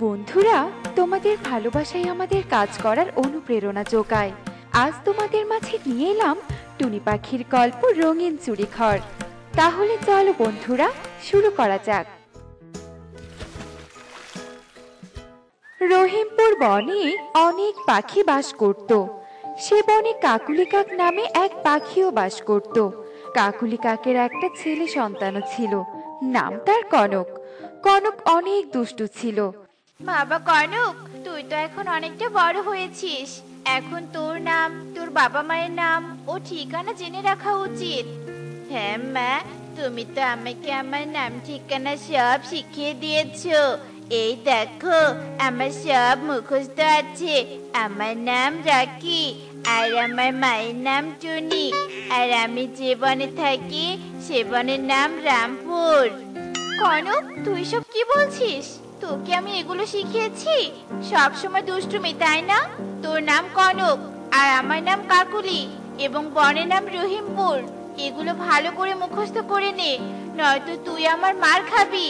বন্ধুরা, তোমাদের ভালোবাসাই আমাদের কাজ করার অনুপ্রেরণা যোগায়। আজ তোমাদের মাঝে নিয়ে এলাম টুনি পাখির গল্প রঙিন চুড়িঘর। তাহলে চলো বন্ধুরা, শুরু করা যাক। রহিমপুর বনে অনেক পাখি বাস করত। সে বনে কাকুলি কাক নামে এক পাখিও বাস করত। কাকুলি কাকের একটা ছেলে সন্তানও ছিল, নাম তার কনক। কনক অনেক দুষ্টু ছিল। বাবা কনক, তুই তো এখন অনেকটা বড় হয়েছিস। এখন তোর নাম, তোর বাবা মায়ের নাম ও ঠিকানা জেনে রাখা উচিত। হ্যাঁ মা, তুমি তো আমাকে আমার নাম ঠিকানা সব শিখিয়ে দিয়েছো। এই দেখো, আমার সব মুখস্থ আছে। আমার নাম রাকি, আর আমার মায়ের নাম টুনি, আর আমি যে বনে থাকি সে বনের নাম রামপুর। কনক, তুই সব কি বলছিস? তোকে আমি এগুলো শিখিয়েছি? সব সময় দুষ্টুমি, তাই না? তোর নাম কনক, আর আমার নাম কাকুলি, এবং বনের নাম রহিমপুর। এগুলো ভালো করে মুখস্থ করে নে, নয়তো তুই আমার মার খাবি।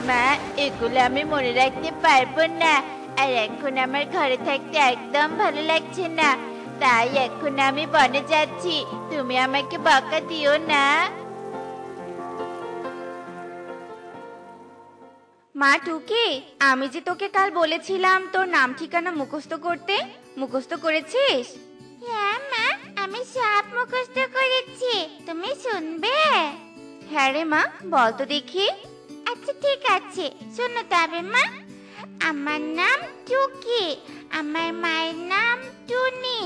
মা, এগুলো আমি মনে রাখতে পারবো না। আর এখন আমার ঘরে থাকতে একদম ভালো লাগছে না, তাই এখন আমি বনে যাচ্ছি। তুমি আমাকে বকা দিও না। মা টুকি, আমি যে তোকে কাল বলেছিলাম তোর নাম ঠিকানা মুখস্থ করতে, মুখস্থ করেছিস? হ্যাঁ মা, আমি সব মুখস্থ করেছি। তুমি শুনবে? হ্যাঁ রে মা, বল তো দেখি। আচ্ছা ঠিক আছে, শোনো তবে মা। আমার নাম টুকি, আমার মায়ের নাম টুনি,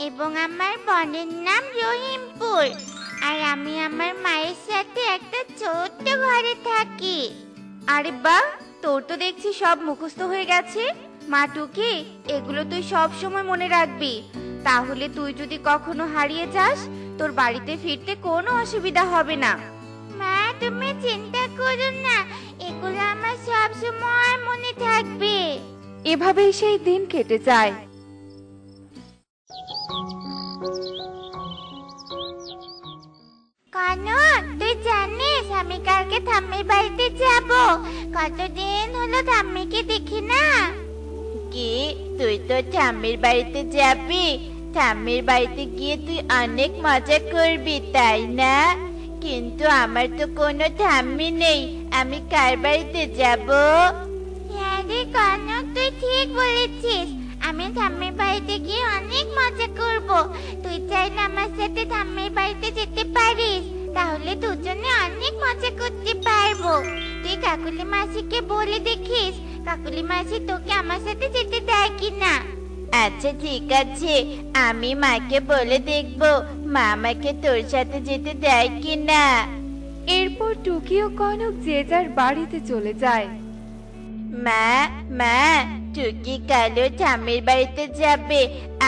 এবং আমার বোনের নাম রহিমপুর। আর আমি আমার মায়ের সাথে একটা ছোট্ট ঘরে থাকি। আরে বাহ, তোর তো দেখছি সব মুখস্থ হয়ে গেছে। মা টুকি, এগুলো তুই সব সময় মনে রাখবি। তাহলে তুই যদি কখনো হারিয়ে যাস, তোর বাড়িতে ফিরতে কোনো অসুবিধা হবে না। মা, তুমি চিন্তা করো না, এগুলো আমার সব সময় মনে থাকবে। এভাবেই সেই দিন কেটে যায়। কনক, তুই জানিস আমি কালকে ঠাম্মির বাড়িতে যাব? কতদিন হলো ঠাম্মিকে দেখি না। কি, তুই তো ঠাম্মির বাড়িতে যাবি? ঠাম্মির বাড়িতে গিয়ে তুই অনেক মজা করবি, তাই না? কিন্তু আমার তো কোনো ঠাম্মি নেই, আমি কার বাড়িতে যাব? হ্যাঁ রে কনক, তুই ঠিক বলেছিস। আমি ঠাম্মির বাড়িতে গিয়ে অনেক মজা করব। তুই চাইলে আমার সাথে ঠাম্মির বাড়িতে যেতে পারিস, তাহলে দুজনে অনেক মজা করতে পারবো। তুই কাকুলি মাসিকে বলে দেখিস, কাকুলি মাসি তোকে আমার সাথে যেতে দেয় কিনা। আচ্ছা ঠিক আছে, আমি মাকে বলে দেখবো মা আমাকে তোর সাথে যেতে দেয় কিনা। এরপর টুকি ও কনক যে যার বাড়িতে চলে যায়। মা, মা, টুকি কালো ঠাম্মির বাড়িতে যাবে,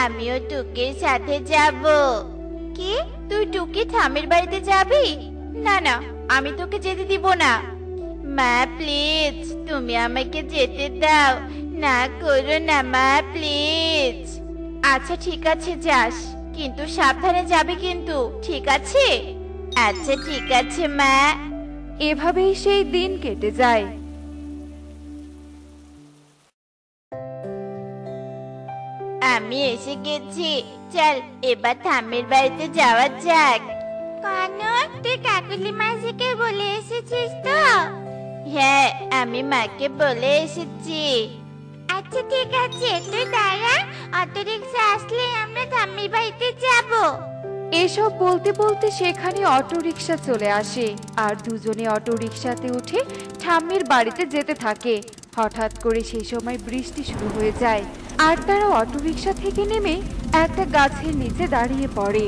আমিও টুকির সাথে যাব। কি, তুই টুকি ঠাম্মির বাড়িতে যাবি? না না, আমি তোকে যেতে দিব না। মা প্লিজ, তুমি আমাকে যেতে দাও, না করো না মা, প্লিজ। আচ্ছা ঠিক আছে, যাস, কিন্তু সাবধানে যাবে কিন্তু, ঠিক আছে? আচ্ছা ঠিক আছে মা। এভাবেই সেই দিন কেটে যায়। আমি এসে গেছি, চল এবার ঠাম্মির বাড়িতে যাওয়া যাক। কনক, তুই কাকুলি মাসিকে বলে এসেছিস তো? হ্যাঁ, আমি মাকে বলে এসেছি। আচ্ছা ঠিক আছে, তুই দাঁড়া, অটো রিক্সা আসলে আমরা ঠাম্মির বাড়িতে যাব। এসব বলতে বলতে সেখানে অটো রিক্সা চলে আসে, আর দুজনে অটো রিক্সাতে উঠে ঠাম্মির বাড়িতে যেতে থাকে। হঠাৎ করে সেই সময় বৃষ্টি শুরু হয়ে যায়, আর তারা অটো রিক্সা থেকে নেমে একটা গাছের নিচে দাঁড়িয়ে পড়ে।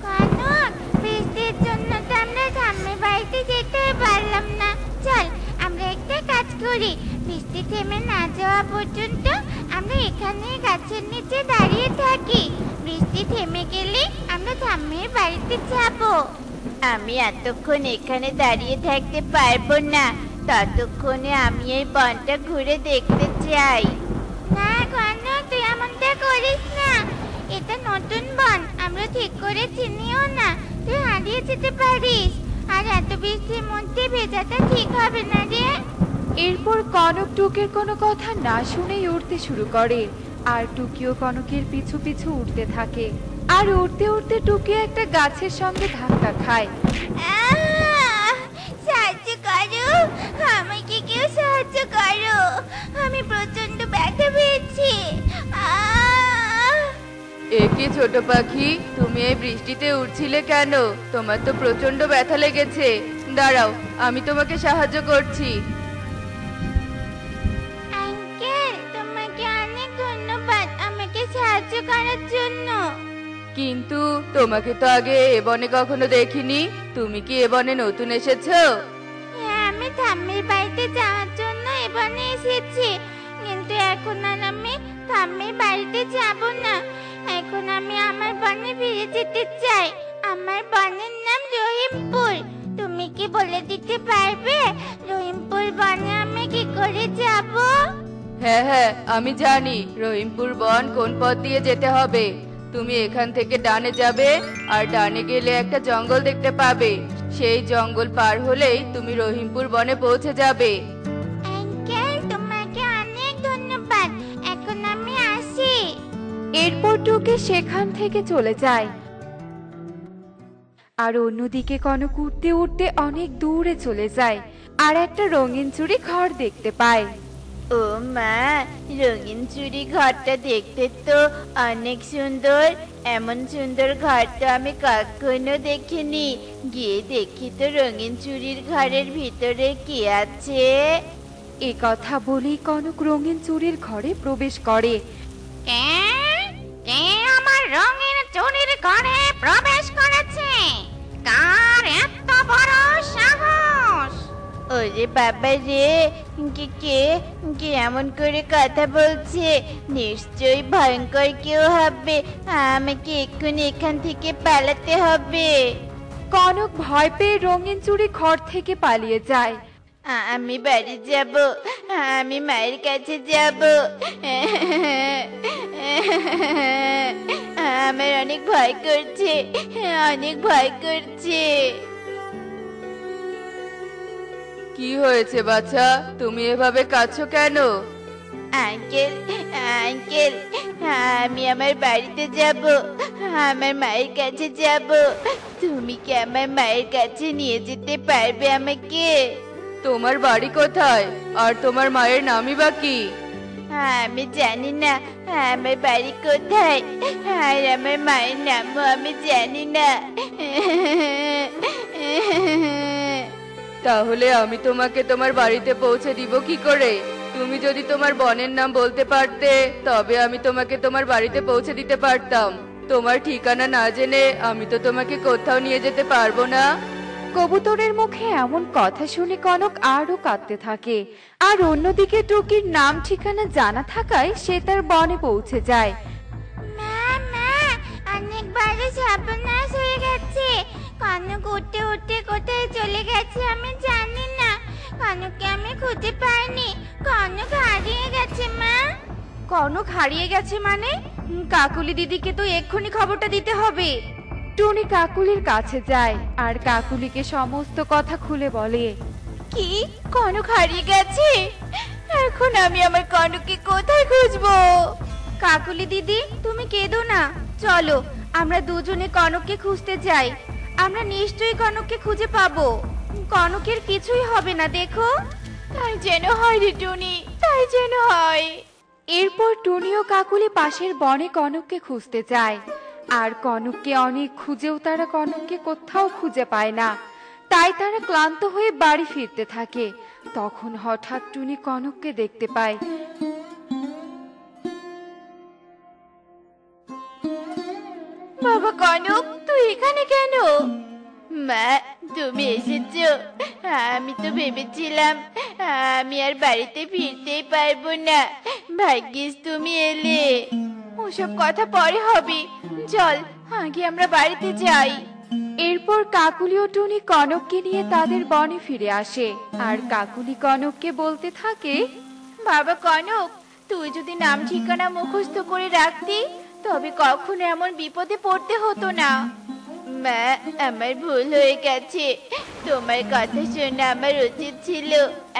কনক, বৃষ্টির জন্য তো আমরা ঠাম্মির বাড়িতে যেতে পারলাম না। চল আমরা একটা কাজ করি, বৃষ্টি থেমে না যাওয়া পর্যন্ত আমরা এখানে গাছের নিচে দাঁড়িয়ে থাকি। বৃষ্টি থেমে গেলে আমরা ঠাম্মির বাড়িতে যাব। আমি এতক্ষণ এখানে দাঁড়িয়ে থাকতে পারবো না, ততক্ষণে আমি এই বনটা ঘুরে দেখতে চাই। না কনক, তুই এমনটা করিস না, এটা নতুন বন, আমরা ঠিক করে চিনিও না, তুই হারিয়ে যেতে পারিস। আর এত বৃষ্টির মধ্যে ভেজাটা ঠিক হবে না রে। এরপর কনক টুকির কোনো কথা না শুনেই উঠতে শুরু করে, আর টুকিও কনকের পিছু পিছু উঠতে থাকে। আর উঠতে উঠতে টুকি একটা গাছের সঙ্গে ধাক্কা খায়। আহ! সাহায্য করো, আমাকে কেউ সাহায্য করো, আমি প্রচন্ড ব্যথা পেয়েছি। এ কি ছোট পাখি, তুমি এই বৃষ্টিতে উঠছিলে কেন? তোমার তো প্রচন্ড ব্যথা লেগেছে। দাঁড়াও, আমি তোমাকে সাহায্য করছি। আঙ্কেল, তোমাকে অনেক ধন্যবাদ আমাকে সাহায্য করার জন্য। কিন্তু তোমাকে তো আগে এ বনে কখনো দেখিনি। তুমি কি এ বনে নতুন এসেছো? হ্যাঁ, আমি ঠাম্মির বাড়িতে যাওয়ার জন্য এখানে এসেছি, কিন্তু এখন আর আমি ঠাম্মির বাড়িতে যাব না। এখন আমি আমার বনে ফিরে যেতে চাই। আমার বনের নাম রহিমপুর। তুমি কি বলে দিতে পারবে রহিমপুর বনে আমি কি করে যাব? হ্যাঁ হ্যাঁ, আমি জানি রহিমপুর বন কোন পথ দিয়ে যেতে হবে। তুমি এখান থেকে ডানে যাবে, আর ডানে গেলে একটা জঙ্গল দেখতে পাবে। সেই জঙ্গল পার হলেই তুমি রহিমপুর বনে পৌঁছে যাবে। আঙ্কেল, তোমাকে অনেক ধন্যবাদ। এখন আমি আসি। এরপর টুকি সেখান থেকে চলে যায়। আর অন্যদিকে কনক উঠতে উঠতে অনেক দূরে চলে যায়, আর একটা রঙিন চুড়ি ঘর দেখতে পায়। ও মা, রঙিন চুড়ি ঘরটা দেখতে তো অনেক সুন্দর। এমন সুন্দর ঘর তো আমি কখনো দেখিনি। গিয়ে দেখি তো রঙিন চুড়ির ঘরের ভিতরে কি আছে। এ কথা বলেই কনক রঙিন চুড়ির ঘরে প্রবেশ করে। কে আমার রঙিন চুড়ির ঘরে প্রবেশ করেছে? কার এত বড় সাহস? ওরে বাবা রে, কে কে কে এমন করে কথা বলছে? নিশ্চয়ই ভয়ঙ্কর কেউ হবে। আমাকে এক্ষুনি এখান থেকে পালাতে হবে। কনক ভয় পেয়ে রঙিন চুড়ি ঘর থেকে পালিয়ে যায়। আমি বাড়ি যাব, আমি মায়ের কাছে যাব। আমার অনেক ভয় করছে, অনেক ভয় করছে। কি হয়েছে বাচ্চা, তুমি এভাবে কাঁদছো কেন? আঙ্কেল, আঙ্কেল, আমি আমার বাড়িতে যাব, আমার মায়ের কাছে যাব। তুমি কি আমার মায়ের কাছে নিয়ে যেতে পারবে আমাকে? তোমার বাড়ি কোথায়, আর তোমার মায়ের নামই বা কি? আমি জানি না আমার বাড়ি কোথায়, আর আমার মায়ের নামও আমি জানি না। তাহলে আমি তোমাকে তোমার বাড়িতে পৌঁছে দিব কি করে? তুমি যদি তোমার বোনের নাম বলতে পারতে, তবে আমি তোমাকে তোমার বাড়িতে পৌঁছে দিতে পারতাম। তোমার ঠিকানা না জেনে আমি তো তোমাকে কোথাও নিয়ে যেতে পারবো না। কবুতরের মুখে এমন কথা শুনে কনক আরো কাঁদতে থাকে। আর অন্যদিকে টুকির নাম ঠিকানা জানা থাকায় সে তার বনে পৌঁছে যায়। মা, মা, অনেক বড় সর্বনাশ হয়ে গেছে। কনক উঠতে উঠতে কোথায় চলে গেছে আমি জানি না। কনককে আমি খুঁজে পাইনি। কনক হারিয়ে গেছে মা। কনক হারিয়ে গেছে মানে? কাকুলি দিদিকে তো এক্ষুনি খবরটা দিতে হবে। টুনি কাকুলির কাছে যায় আর কাকুলিকে সমস্ত কথা খুলে বলে। কি, কনক হারিয়ে গেছে? এখন আমি আমার কনককে কোথায় খুঁজবো? কাকুলি দিদি, তুমি কেঁদো না, চলো আমরা দুজনে কনককে খুঁজতে যাই। আমরা নিশ্চয়ই কনককে খুঁজে পাবো। কনকের কিছুই হবে না, দেখো। তাই যেন হয় রে টুনি, তাই যেন হয়। এরপর টুনি ও কাকুলি পাশের বনে কনককে খুঁজতে যায়। আর কনককে অনেক খুঁজেও তারা কনককে কোথাও খুঁজে পায় না। তাই তারা ক্লান্ত হয়ে বাড়ি ফিরতে থাকে। তখন হঠাৎ টুনি কনককে দেখতে পায়। বাবা কনক, তুই এখানে কেন? মা, তুমি এসেছো? আমি তো ভেবেছিলাম আমি আর বাড়িতে ফিরতেই পারবো না। ভাগ্যিস তুমি এলে। ওসব কথা পরে হবে, চল আগে আমরা বাড়িতে যাই। এরপর কাকুলি ও টুনি কনককে নিয়ে তাদের বনে ফিরে আসে। আর কাকুলি কনককে বলতে থাকে, বাবা কনক, তুই যদি নাম ঠিকানা মুখস্থ করে রাখতি, তবে কখনো এমন বিপদে পড়তে হতো না। মা, আমার ভুল হয়ে গেছে। তোমার কথা শোনা আমার উচিত ছিল।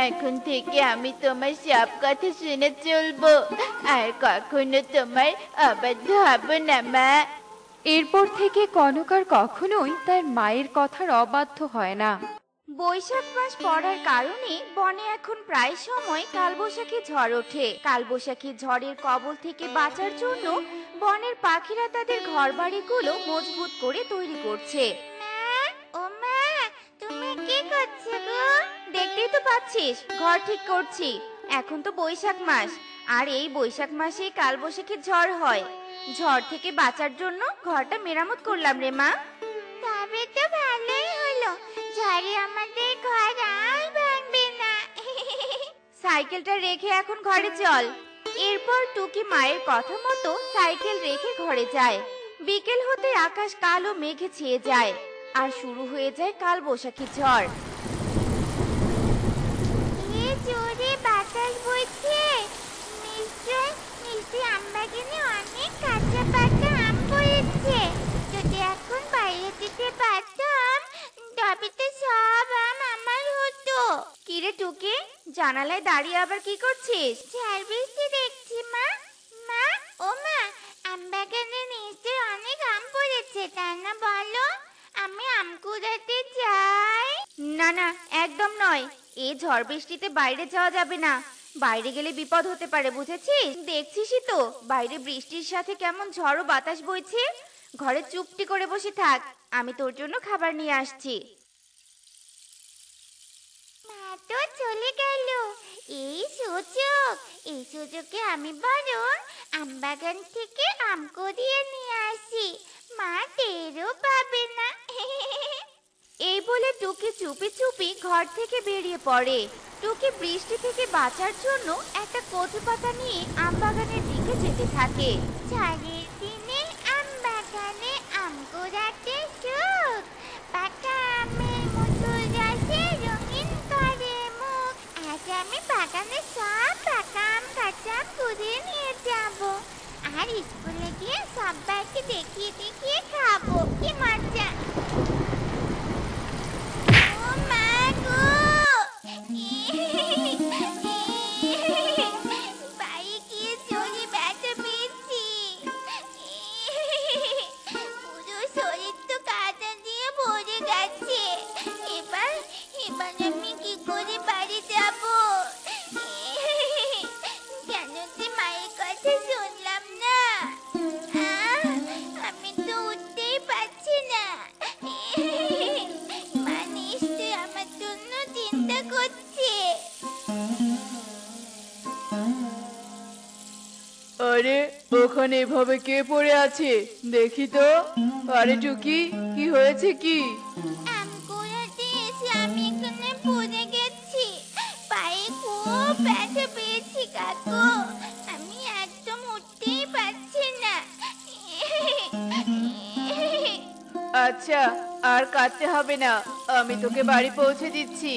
এখন থেকে আমি তোমার সব কথা শুনে চলবো, আর কখনো তোমার অবাধ্য হব না মা। এরপর থেকে কনক আর কখনোই তার মায়ের কথার অবাধ্য হয় না। বৈশাখ মাস পড়ার কারণে বনে এখন প্রায় সময় কালবৈশাখী ঝড় ওঠে। কালবৈশাখী ঝড়ের কবল থেকে বাঁচার জন্য বনের পাখিরা তাদের ঘরবাড়িগুলো মজবুত করে তৈরি করছে। ও মা, তুমি কি করছো গো? দেখতেই তো পাচ্ছিস, ঘর ঠিক করছি। এখন তো বৈশাখ মাস, আর এই বৈশাখ মাসে কালবৈশাখী ঝড় হয়। ঝড় থেকে বাঁচার জন্য ঘরটা মেরামত করলাম রে মা। তবে তো ভালোই হলো, ঝড়ে আমাদের ঘর আর ভাঙবে না। সাইকেলটা রেখে এখন ঘরে চল। এরপর টুকি মায়ের কথা মতো সাইকেল রেখে ঘরে যায়। বিকেল হতে আকাশ কালো মেঘে ছেয়ে যায়, আর শুরু হয়ে যায় কালবৈশাখী ঝড়। এ জোরে বাতাস বইছে, নিশ্চয় আমবাগানে অনেক কাঁচা পাকা আম পড়েছে। যদি এখন বাইরে যেতে পারতাম, তবে তো সব আম আমার হতো। কিরে টুকি, জানালায় দাঁড়িয়ে আবার কি করছিস? ঝড় বৃষ্টি দেখছি মা। মা, ও মা, আমবাগানে নিশ্চয় অনেক আম পড়েছে, তাই না বলো? আমি আম কুড়াতে চাই। না না, একদম নয়। এই ঝড় বৃষ্টিতে বাইরে যাওয়া যাবে না। বাইরে গেলে বিপদ হতে পারে, বুঝেছিস? দেখছিসই তো বাইরে বৃষ্টির সাথে কেমন ঝড় ও বাতাস বইছে। ঘরে চুপটি করে বসে থাক, আমি তোর জন্য খাবার নিয়ে আসছি। মা তো চলে গেল। এই সুযোগে আমি বরং আমবাগান থেকে আম কুড়িয়ে নিয়ে আসি, মা টেরও পাবে না। এই বলে টুকি চুপি চুপি ঘর থেকে বেরিয়ে পড়ে। টুকি বৃষ্টি থেকে বাঁচার জন্য একটা কচু পাতা নিয়ে আমবাগানের দিকে যেতে থাকে। ঝড়ের দিনে আমবাগানে আম কুড়াতে সুখ, পাকা আমের মতো রসে রঙিন করে মুখ। আজ আমি বাগানে সব পাকা আম কাঁচা আম কুড়িয়ে নিয়ে যাব, আর স্কুলে গিয়ে সবাইকে দেখিয়ে দেখিয়ে খাবো। কি মজা! ও মা গো, পায়ে গিয়ে জোরে ব্যথা পেয়েছি। পুরো শরীর তো কাঁটা দিয়ে ভরে গেছে। এবার আমি কি করে বাড়ি যাব? কেন যে মায়ের কথা শুনলাম না? আমি তো উঠতেই পারছি না। মা নিশ্চয়ই আমার জন্য চিন্তা করছে। আরে, ওখানে এভাবে কে পড়ে আছে দেখি তো। আরে টুকি, কি হয়েছে কি? আম কুড়াতে এসে আমি এখানে পড়ে গেছি। পায়ে খুব ব্যথা পেয়েছি কাকু। আমি একদম উঠতেই পারছি না। আচ্ছা, আর কাঁদতে হবে না, আমি তোকে বাড়ি পৌঁছে দিচ্ছি।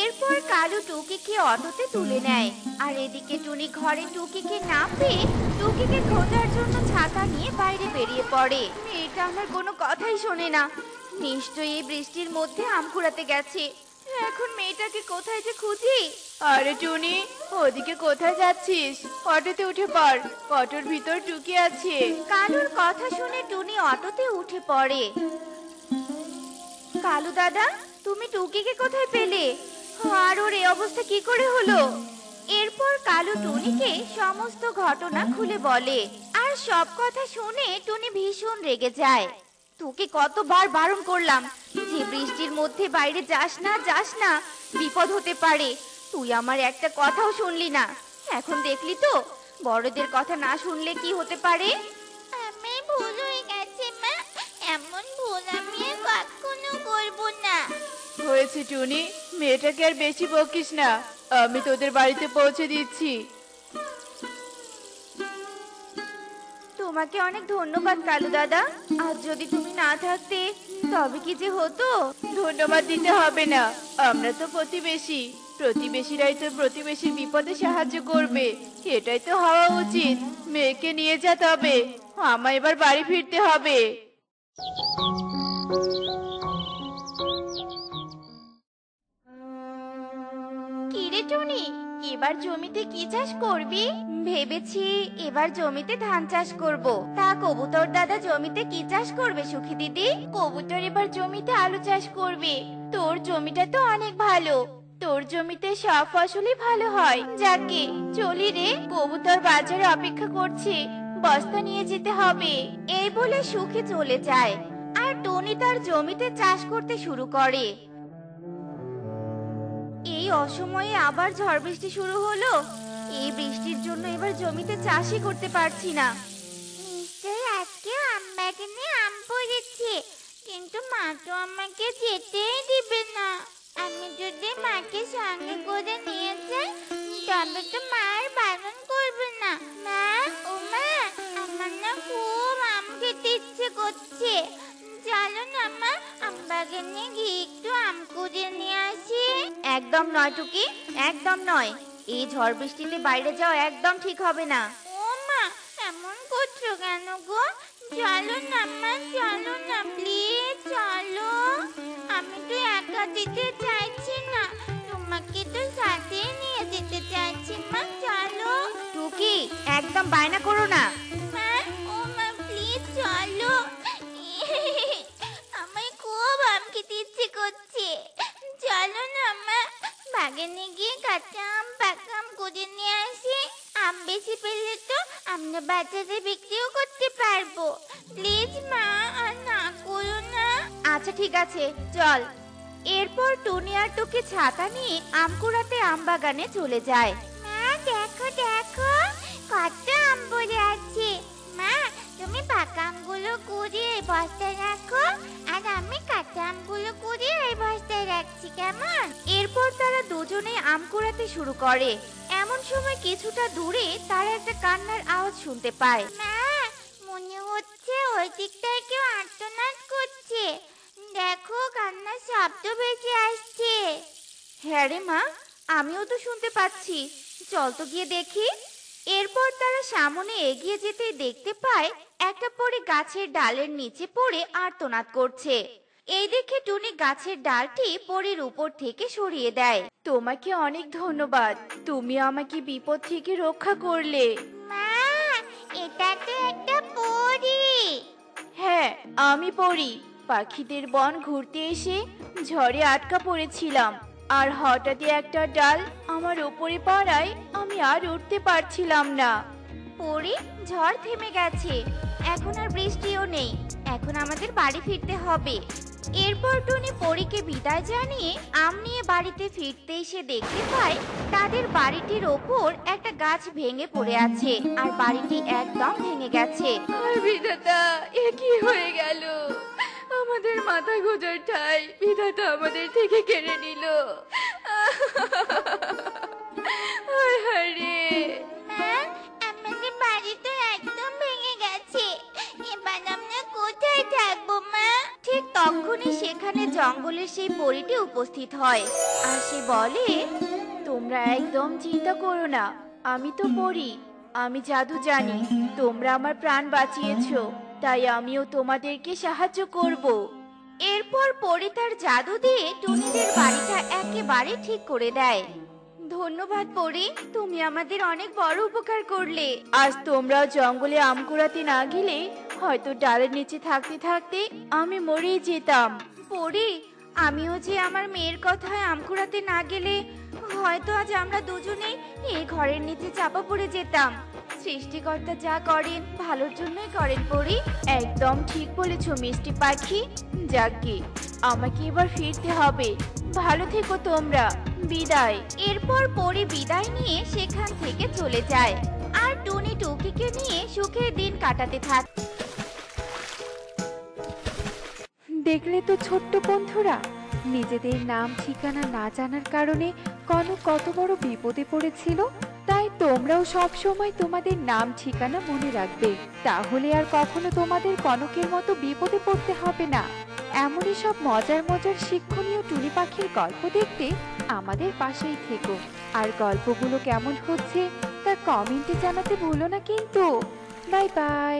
এরপর কালু টুকিকে অটোতে তুলে নেয়, আর এদিকে টুনি ঘরে টুকিকে না পেয়ে টুকিকে খোঁজার জন্য ছাতা নিয়ে বাইরে বেরিয়ে পড়ে। মেয়েটা আমার কোনো কথাই শোনে না, নিশ্চয়ই এই বৃষ্টির মধ্যে আম কুড়াতে গেছে। এখন মেয়েটাকে কোথায় যে খুঁজি? আরে টুনি, ওদিকে কোথায় যাচ্ছিস? অটোতে উঠে পড়, অটোর ভিতর টুকি আছে। কালুর কথা শুনে টুনি অটোতে উঠে পড়ে। কালু দাদা, তুমি টুকিকে কোথায় পেলে? আর ওর এই অবস্থা কি করে হলো? এরপর কালু টুনিকে সমস্ত ঘটনা খুলে বলে, আর সব কথা শুনে টুনি ভীষণ রেগে যায়। তোকে কতবার বারণ করলাম যে বৃষ্টির মধ্যে বাইরে যাস না, বিপদ হতে পারে। তুই আমার একটা কথাও শুনলি না। এখন দেখলি তো বড়দের কথা না শুনলে কি হতে পারে। আমি ভুল হয়ে গেছে মা, এমন ভুল আমি আর কখনো করব না। হয়েছে টুনি, মেয়েটাকে আর বেশি বকিস না, আমি তোদের বাড়িতে পৌঁছে দিচ্ছি। তোমাকে অনেক ধন্যবাদ কালু দাদা। আজ যদি তুমি না থাকতে তবে কি যে হতো। ধন্যবাদ দিতে হবে না, আমরা তো প্রতিবেশী, প্রতিবেশীরাই তো প্রতিবেশীর বিপদে সাহায্য করবে, এটাই তো হওয়া উচিত। মেয়েকে নিয়ে যা, তবে আমায় এবার বাড়ি ফিরতে হবে। কিরে টুনি, এবার জমিতে কি চাষ করবি? ভেবেছি এবার জমিতে ধান চাষ করব। তা কবুতর দাদা জমিতে কি চাষ করবে সুখী দিদি? কবুতর এবার জমিতে আলু চাষ করবে। তোর জমিটা তো অনেক ভালো, তোর জমিতে সব ফসলই ভালো হয়। যাকে চলি রে, কবুতর বাজারে অপেক্ষা করছে, বস্তা নিয়ে যেতে হবে। এই বলে সুখী চলে যায় আর টনি তার জমিতে চাষ করতে শুরু করে। এই অসময়ে আবার ঝড় বৃষ্টি শুরু হলো। এই বৃষ্টির জন্য এবার জমিতে চাষই করতে পারছি না। নিশ্চয়ই আজকে আম বাগানে আম পড়েছে, কিন্তু মা তো আমাকে যেতেই দিবে না। আমি যদি মাকে সঙ্গে করে নিয়ে যাই, তবে তো মা আর বারণ করবে না। মা, ও মা, আমার না খুব আম খেতে ইচ্ছে করছে। চলো না মা, আম বাগানে গিয়ে একটু আম কুড়ে নিয়ে আসি। একদম নয় টুকি, একদম নয়। এই ঝড় বৃষ্টিতে বাইরে যাওয়া একদম ঠিক হবে না। ও মা, এমন করছো কেন গো? চলো না মা, চলো না প্লিজ, চলো। আমি তো একা যেতে চাইছি না, তোমাকে তো সাথে নিয়ে যেতে চাইছি। মা চলো। টুকি, একদম বায়না করো না। মা, ও মা প্লিজ চলো। আমার খুব আম খেতে ইচ্ছে করছে। চলো না মা, বাগানে গিয়ে কাঁচা আম পাকা আম কুড়ে নিয়ে আসি। আম বেশি পেলে তো আমরা বাজারে বিক্রিও করতে পারবো। প্লিজ মা, আর না করো না। আচ্ছা ঠিক আছে, চল। এরপর টুনি আর টুকি ছাতা নিয়ে আম কুড়াতে আম বাগানে চলে যায়। মা দেখো দেখো, কত আম পড়ে আছে। মা, তুমি পাকা আমগুলো কুড়িয়ে এই বস্তায় রাখো, আর আমি কাঁচা আমগুলো কুড়িয়ে এই বস্তায় রাখছি, কেমন? এরপর তারা দুজনেই আম কুড়াতে শুরু করে। এমন সময় কিছুটা দূরে তারা একটা কান্নার আওয়াজ শুনতে পায়। মা, মনে হচ্ছে ওই দিকটায় কেউ আর্তনাদ করছে। দেখো, কান্নার শব্দ ভেসে আসছে। হ্যাঁ রে মা, আমিও তো শুনতে পাচ্ছি। চল তো গিয়ে দেখি। এরপর তারা সামনে এগিয়ে যেতেই দেখতে পায় একটা পরী গাছের ডালের নিচে পড়ে আর্তনাদ করছে। এই দেখে টুনি গাছের ডালটি পরীর উপর থেকে সরিয়ে দেয়। তোমাকে অনেক ধন্যবাদ, তুমি আমাকে বিপদ থেকে রক্ষা করলে। মা, এটা তো একটা পরী। হ্যাঁ, আমি পড়ি। পাখিদের বন ঘুরতে এসে ঝড়ে আটকা পড়েছিলাম, আর হঠাৎই একটা ডাল আমার উপরে পড়ায় আমি আর উঠতে পারছিলাম না। পরী, ঝড় থেমে গেছে, এখন আর বৃষ্টিও নেই। এখন আমাদের বাড়ি ফিরতে হবে। এরপর টুনি পরীকে বিদায় জানিয়ে আম নিয়ে বাড়িতে ফিরতে এসে দেখতে পায় তাদের বাড়িটির ওপর একটা গাছ ভেঙে পড়ে আছে, আর বাড়িটি একদম ভেঙে গেছে। আর বিধাতা, এ কি হয়ে গেল? আমাদের মাথা গোজার ঠাই বিধাতা আমাদের থেকে কেড়ে নিল। হায় হায় রে। মা, আমাদের বাড়ি তো একদম ভেঙে গেছে। এবার আমরা কোথায় থাকবো মা? ঠিক তখনই সেখানে জঙ্গলের সেই পরীটি উপস্থিত হয়, আর সে বলে, তোমরা একদম চিন্তা করো না, আমি তো পড়ি, আমি জাদু জানি। তোমরা আমার প্রাণ বাঁচিয়েছো, তাই আমিও তোমাদেরকে সাহায্য করব। এরপর পরী তার জাদু দিয়ে টুনিদের বাড়িটা একেবারে ঠিক করে দেয়। ধন্যবাদ পরী, তুমি আমাদের অনেক বড় উপকার করলে। আজ তোমরা জঙ্গলে আম কুড়াতে না গেলে হয়তো ডালের নিচে থাকতে থাকতে আমি মরেই যেতাম। পরী, আমিও যে আমার মেয়ের কথায় আম কুড়াতে না গেলে হয়তো আজ আমরা দুজনেই এই ঘরের নিচে চাপা পড়ে যেতাম। সৃষ্টিকর্তা যা করেন ভালোর জন্যই করেন পরী। একদম ঠিক বলেছো মিষ্টি পাখি। যাকে আমাকে এবার ফিরতে হবে। ভালো থেকো তোমরা, বিদায়। এরপর পরী বিদায় নিয়ে সেখান থেকে চলে যায়, আর টুনি টুকিকে নিয়ে সুখের দিন কাটাতে থাকে। দেখলে তো ছোট্ট বন্ধুরা, নিজেদের নাম ঠিকানা না জানার কারণে কনক কত বড় বিপদে পড়েছিল। তাই তোমরাও সব সময় তোমাদের নাম ঠিকানা মনে রাখবে, তাহলে আর কখনো তোমাদের কনকের মতো বিপদে পড়তে হবে না। এমনই সব মজার মজার শিক্ষণীয় টুনি পাখির গল্প দেখতে আমাদের পাশেই থেকো। আর গল্পগুলো কেমন হচ্ছে তা কমেন্টে জানাতে ভুলো না কিন্তু। Bye bye.